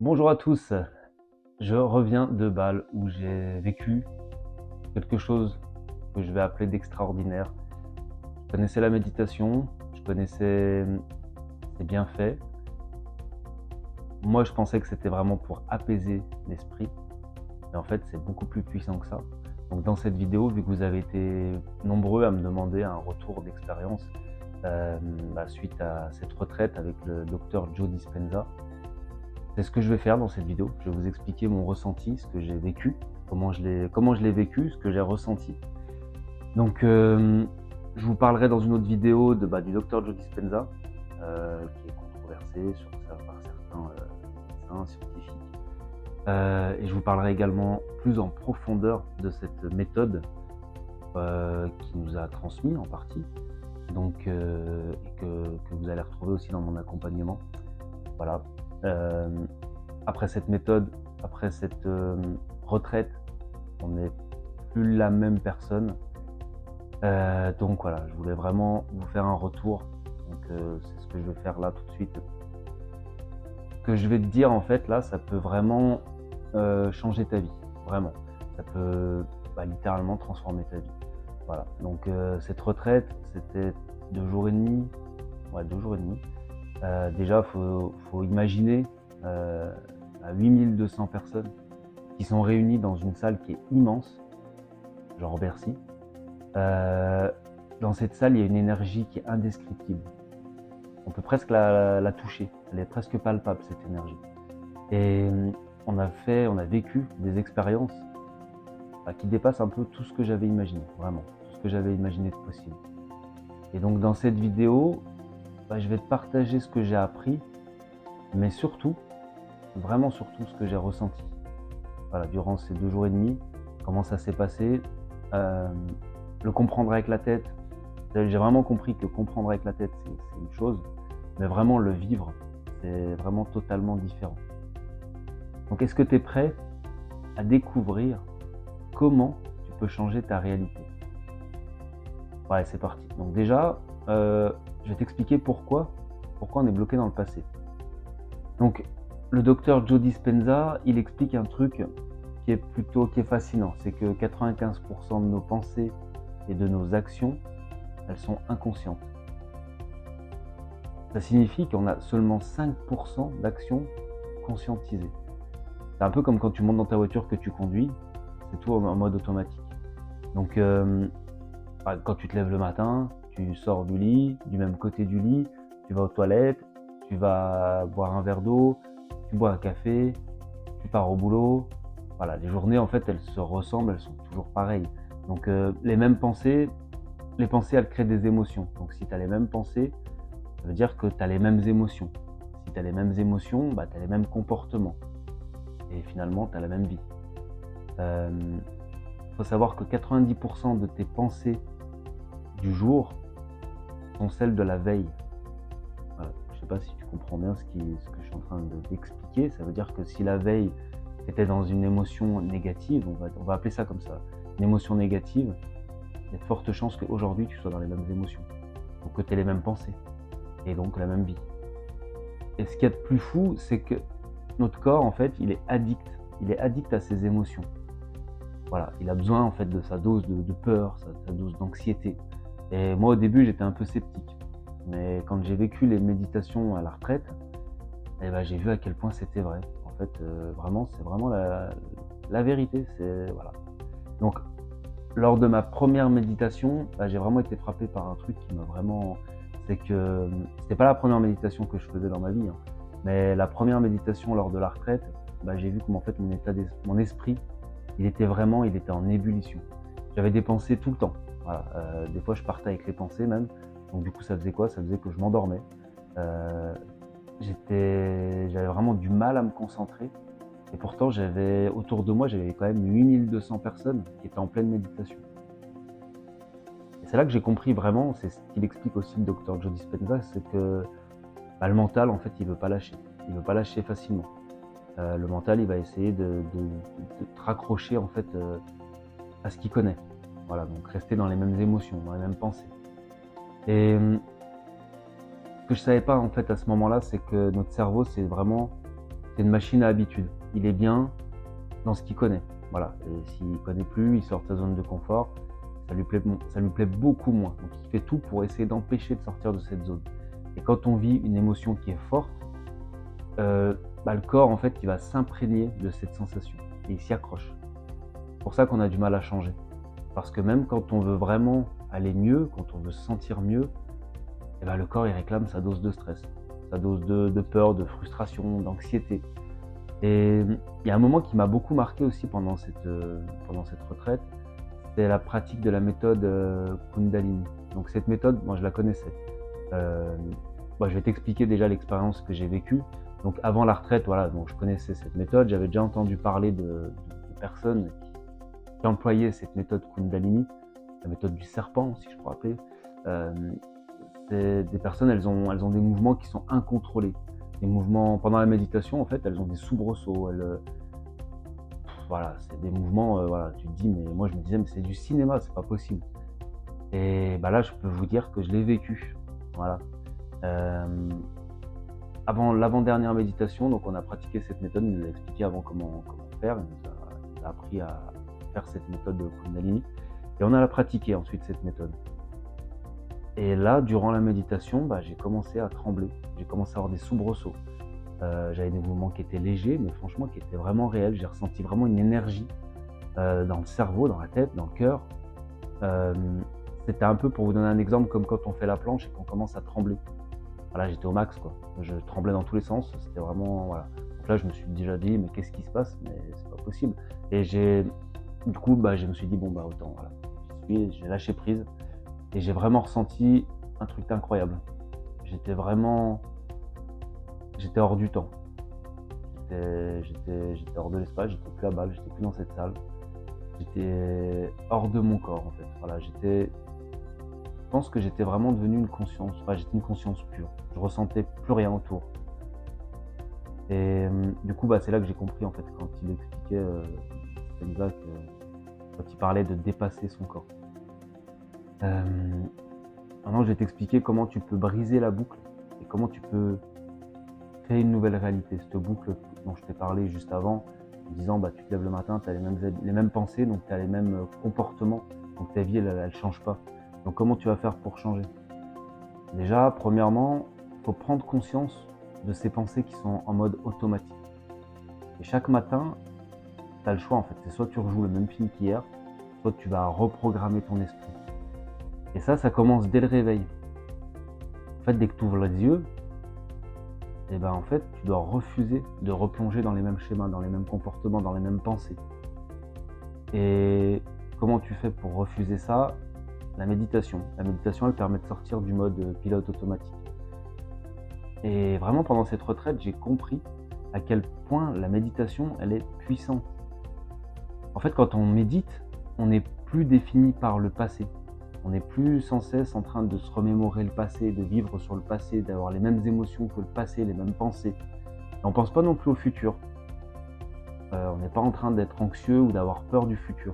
Bonjour à tous, je reviens de Bâle où j'ai vécu quelque chose que je vais appeler d'extraordinaire. Je connaissais la méditation, je connaissais ses bienfaits. Moi, je pensais que c'était vraiment pour apaiser l'esprit, mais en fait, c'est beaucoup plus puissant que ça. Donc dans cette vidéo, vu que vous avez été nombreux à me demander un retour d'expérience suite à cette retraite avec le docteur Joe Dispenza, c'est ce que je vais faire dans cette vidéo. Je vais vous expliquer mon ressenti, ce que j'ai vécu, comment je l'ai vécu, ce que j'ai ressenti. Donc, je vous parlerai dans une autre vidéo du docteur Joe Dispenza, qui est controversé par certains médecins, scientifiques. Et je vous parlerai également plus en profondeur de cette méthode qui nous a transmis en partie, donc, et que vous allez retrouver aussi dans mon accompagnement. Voilà. Après cette méthode, après cette retraite, on n'est plus la même personne. Donc voilà, je voulais vraiment vous faire un retour. Donc c'est ce que je vais faire là tout de suite. Ce que je vais te dire en fait là, ça peut vraiment changer ta vie, vraiment. Ça peut littéralement transformer ta vie. Voilà, donc cette retraite, c'était 2 jours et demi. Ouais, 2 jours et demi. Déjà, faut imaginer 8200 personnes qui sont réunies dans une salle qui est immense, genre Bercy. Dans cette salle, il y a une énergie qui est indescriptible. On peut presque la toucher. Elle est presque palpable, cette énergie. Et on a vécu des expériences qui dépassent un peu tout ce que j'avais imaginé, vraiment, tout ce que j'avais imaginé de possible. Et donc dans cette vidéo, je vais te partager ce que j'ai appris, mais surtout, vraiment surtout ce que j'ai ressenti. Voilà, durant ces 2 jours et demi, comment ça s'est passé. Le comprendre avec la tête, j'ai vraiment compris que comprendre avec la tête, c'est une chose, mais vraiment le vivre, c'est vraiment totalement différent. Donc est-ce que tu es prêt à découvrir comment tu peux changer ta réalité? Ouais, c'est parti. Donc déjà, je vais t'expliquer pourquoi on est bloqué dans le passé. Donc, le docteur Joe Dispenza, il explique un truc qui est fascinant. C'est que 95% de nos pensées et de nos actions, elles sont inconscientes. Ça signifie qu'on a seulement 5% d'actions conscientisées. C'est un peu comme quand tu montes dans ta voiture que tu conduis, c'est tout en mode automatique. Donc, quand tu te lèves le matin, tu sors du lit, du même côté du lit, tu vas aux toilettes, tu vas boire un verre d'eau, tu bois un café, tu pars au boulot. Voilà, les journées en fait elles se ressemblent, elles sont toujours pareilles. Donc les mêmes pensées, les pensées elles créent des émotions. Donc si tu as les mêmes pensées, ça veut dire que tu as les mêmes émotions. Si tu as les mêmes émotions, tu as les mêmes comportements. Et finalement tu as la même vie. Faut savoir que 90% de tes pensées du jour sont celles de la veille. Voilà. Je ne sais pas si tu comprends bien ce que je suis en train d'expliquer. Ça veut dire que si la veille, tu étais dans une émotion négative, on va appeler ça comme ça, une émotion négative, il y a de fortes chances qu'aujourd'hui tu sois dans les mêmes émotions. Donc que tu aies les mêmes pensées. Et donc la même vie. Et ce qu'il y a de plus fou, c'est que notre corps, en fait, il est addict. Il est addict à ses émotions. Voilà, il a besoin en fait de sa dose de peur, sa dose d'anxiété. Et moi au début j'étais un peu sceptique. Mais quand j'ai vécu les méditations à la retraite, j'ai vu à quel point c'était vrai. En fait, vraiment, c'est vraiment la vérité. Voilà. Donc, lors de ma première méditation, j'ai vraiment été frappé par un truc qui m'a vraiment... C'est que c'était pas la première méditation que je faisais dans ma vie, hein, mais la première méditation lors de la retraite, j'ai vu comment en fait mon esprit, il était en ébullition. J'avais des pensées tout le temps. Voilà. Des fois, je partais avec les pensées même. Donc du coup, ça faisait quoi? Ça faisait que je m'endormais. J'avais vraiment du mal à me concentrer. Et pourtant, autour de moi, j'avais quand même 8200 personnes qui étaient en pleine méditation. Et c'est là que j'ai compris vraiment, c'est ce qu'il explique aussi le docteur Joe Dispenza, c'est que le mental, en fait, il veut pas lâcher. Il veut pas lâcher facilement. Le mental, il va essayer de te raccrocher en fait à ce qu'il connaît. Voilà, donc rester dans les mêmes émotions, dans les mêmes pensées. Et ce que je savais pas en fait à ce moment-là, c'est que notre cerveau, c'est vraiment c'est une machine à habitude. Il est bien dans ce qu'il connaît. Voilà. Et s'il ne connaît plus, il sort de sa zone de confort. Ça lui plaît beaucoup moins. Donc il fait tout pour essayer d'empêcher de sortir de cette zone. Et quand on vit une émotion qui est forte, le corps en fait il va s'imprégner de cette sensation et il s'y accroche. C'est pour ça qu'on a du mal à changer. Parce que même quand on veut vraiment aller mieux, quand on veut se sentir mieux, le corps il réclame sa dose de stress, sa dose de peur, de frustration, d'anxiété. Et il y a un moment qui m'a beaucoup marqué aussi pendant cette retraite, c'est la pratique de la méthode Kundalini. Donc cette méthode, moi je la connaissais. Je vais t'expliquer déjà l'expérience que j'ai vécue. Donc avant la retraite, donc je connaissais cette méthode, j'avais déjà entendu parler de personnes qui employaient cette méthode Kundalini, la méthode du serpent, si je peux rappeler. C'est des personnes, elles ont des mouvements qui sont incontrôlés. Des mouvements, pendant la méditation, en fait, elles ont des soubresauts. C'est des mouvements, tu te dis, mais moi je me disais, mais c'est du cinéma, c'est pas possible. Et là, je peux vous dire que je l'ai vécu. Voilà. Avant l'avant-dernière méditation, donc on a pratiqué cette méthode, il nous a expliqué avant comment faire, il nous a appris à faire cette méthode de Kundalini, et on a pratiqué ensuite cette méthode. Et là, durant la méditation, j'ai commencé à trembler, j'ai commencé à avoir des soubresauts. J'avais des mouvements qui étaient légers, mais franchement qui étaient vraiment réels. J'ai ressenti vraiment une énergie dans le cerveau, dans la tête, dans le cœur. C'était un peu, pour vous donner un exemple, comme quand on fait la planche et qu'on commence à trembler. Voilà, j'étais au max, quoi. Je tremblais dans tous les sens, c'était vraiment, voilà. Donc là, je me suis déjà dit, mais qu'est-ce qui se passe? Mais c'est pas possible. Et du coup, je me suis dit, autant, voilà. J'ai lâché prise et j'ai vraiment ressenti un truc incroyable. J'étais hors du temps. J'étais hors de l'espace, j'étais plus à Bâle, j'étais plus dans cette salle. J'étais hors de mon corps, en fait. Voilà, je pense que j'étais vraiment devenu une conscience, j'étais une conscience pure. Je ressentais plus rien autour. Et du coup, c'est là que j'ai compris, en fait, quand il expliquait, quand il parlait de dépasser son corps. Maintenant, je vais t'expliquer comment tu peux briser la boucle et comment tu peux créer une nouvelle réalité. Cette boucle dont je t'ai parlé juste avant, en disant tu te lèves le matin, tu as les mêmes pensées, donc tu as les mêmes comportements, donc ta vie elle change pas. Donc comment tu vas faire pour changer? Déjà, premièrement, il faut prendre conscience de ces pensées qui sont en mode automatique. Et chaque matin, tu as le choix en fait, c'est soit tu rejoues le même film qu'hier, soit tu vas reprogrammer ton esprit. Et ça commence dès le réveil. En fait, dès que tu ouvres les yeux, en fait, tu dois refuser de replonger dans les mêmes schémas, dans les mêmes comportements, dans les mêmes pensées. Et comment tu fais pour refuser ça? La méditation. La méditation, elle permet de sortir du mode pilote automatique. Et vraiment, pendant cette retraite, j'ai compris à quel point la méditation, elle est puissante. En fait, quand on médite, on n'est plus défini par le passé. On n'est plus sans cesse en train de se remémorer le passé, de vivre sur le passé, d'avoir les mêmes émotions que le passé, les mêmes pensées. Et on ne pense pas non plus au futur. On n'est pas en train d'être anxieux ou d'avoir peur du futur.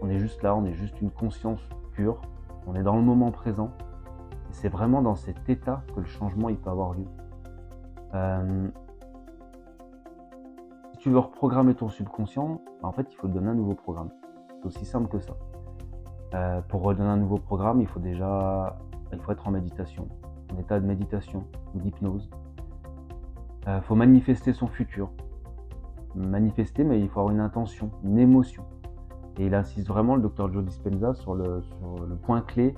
On est juste là, on est juste une conscience pure. On est dans le moment présent. Et c'est vraiment dans cet état que le changement il peut avoir lieu. Si tu veux reprogrammer ton subconscient, en fait, il faut te donner un nouveau programme. C'est aussi simple que ça. Pour redonner un nouveau programme, il faut être en méditation, en état de méditation ou d'hypnose. Il faut manifester son futur. Manifester, mais il faut avoir une intention, une émotion. Et il insiste vraiment, le Dr Joe Dispenza, sur le point clé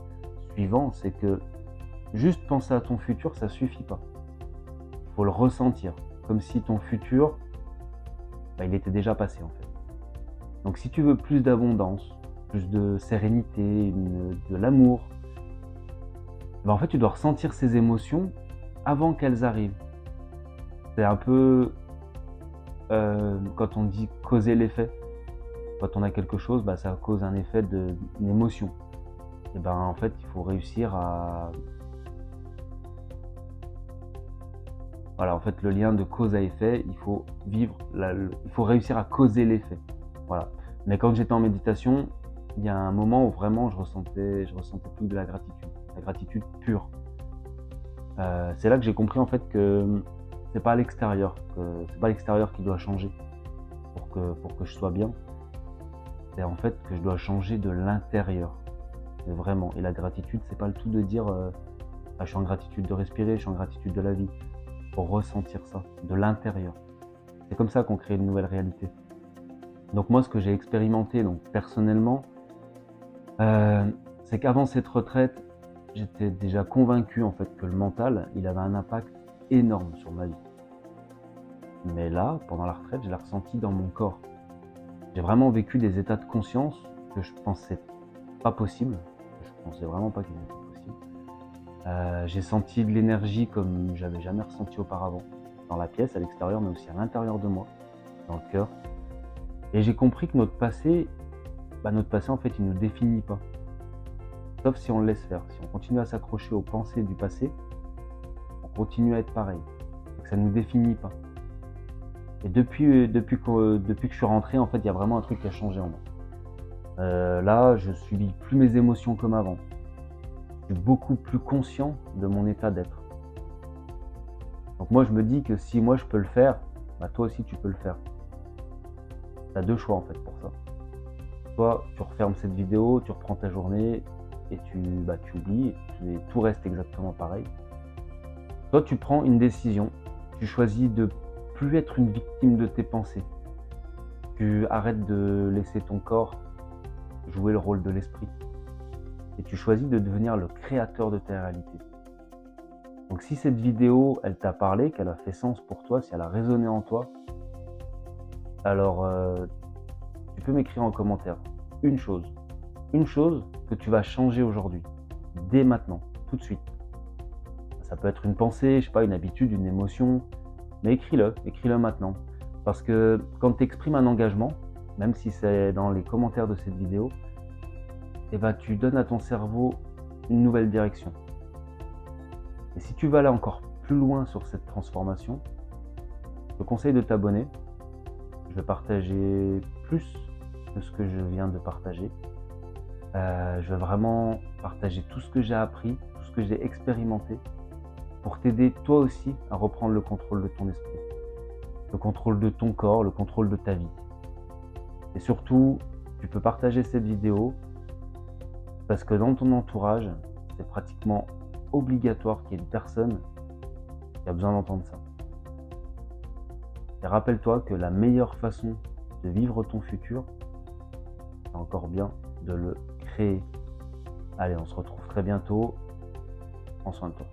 suivant, c'est que juste penser à ton futur, ça suffit pas. Il faut le ressentir, comme si ton futur, il était déjà passé en fait. Donc si tu veux plus d'abondance, plus de sérénité, de l'amour, en fait tu dois ressentir ces émotions avant qu'elles arrivent. C'est un peu quand on dit causer l'effet. Quand on a quelque chose, ça cause un effet d'une émotion. Et en fait il faut réussir à... Voilà, en fait le lien de cause à effet, il faut réussir à causer l'effet. Voilà. Mais quand j'étais en méditation, il y a un moment où vraiment je ressentais plus de la gratitude pure. C'est là que j'ai compris en fait que c'est pas l'extérieur qui doit changer pour que je sois bien. C'est en fait que je dois changer de l'intérieur, vraiment. Et la gratitude, c'est pas le tout de dire ah, je suis en gratitude de respirer, je suis en gratitude de la vie. Faut ressentir ça, de l'intérieur. C'est comme ça qu'on crée une nouvelle réalité. Donc moi, ce que j'ai expérimenté, donc personnellement, c'est qu'avant cette retraite, j'étais déjà convaincu en fait que le mental, il avait un impact énorme sur ma vie. Mais là, pendant la retraite, je l'ai ressenti dans mon corps. J'ai vraiment vécu des états de conscience que je pensais pas possible. Je pensais vraiment pas qu'ils étaient possibles. J'ai senti de l'énergie comme j'avais jamais ressenti auparavant, dans la pièce, à l'extérieur, mais aussi à l'intérieur de moi, dans le cœur. Et j'ai compris que notre passé en fait, il ne nous définit pas. Sauf si on le laisse faire. Si on continue à s'accrocher aux pensées du passé, on continue à être pareil. Donc ça ne nous définit pas. Et depuis que je suis rentré, en fait, il y a vraiment un truc qui a changé en moi. Là, je subis plus mes émotions comme avant. Je suis beaucoup plus conscient de mon état d'être. Donc moi, je me dis que si moi je peux le faire, toi aussi tu peux le faire. Tu as deux choix en fait pour ça. Soit tu refermes cette vidéo, tu reprends ta journée et tu oublies et tout reste exactement pareil. Soit tu prends une décision, tu choisis de plus être une victime de tes pensées. Tu arrêtes de laisser ton corps jouer le rôle de l'esprit. Et tu choisis de devenir le créateur de ta réalité. Donc si cette vidéo, elle t'a parlé, qu'elle a fait sens pour toi, si elle a résonné en toi, alors tu peux m'écrire en commentaire une chose que tu vas changer aujourd'hui, dès maintenant, tout de suite. Ça peut être une pensée, je sais pas, une habitude, une émotion, mais écris-le maintenant. Parce que quand tu exprimes un engagement, même si c'est dans les commentaires de cette vidéo, tu donnes à ton cerveau une nouvelle direction. Et si tu veux aller encore plus loin sur cette transformation, je te conseille de t'abonner. Je vais partager plus que ce que je viens de partager. Je vais vraiment partager tout ce que j'ai appris, tout ce que j'ai expérimenté pour t'aider toi aussi à reprendre le contrôle de ton esprit, le contrôle de ton corps, le contrôle de ta vie. Et surtout, tu peux partager cette vidéo parce que dans ton entourage, c'est pratiquement obligatoire qu'il y ait une personne qui a besoin d'entendre ça. Et rappelle-toi que la meilleure façon de vivre ton futur, c'est encore bien de le créer. Allez, on se retrouve très bientôt. Prends soin de toi.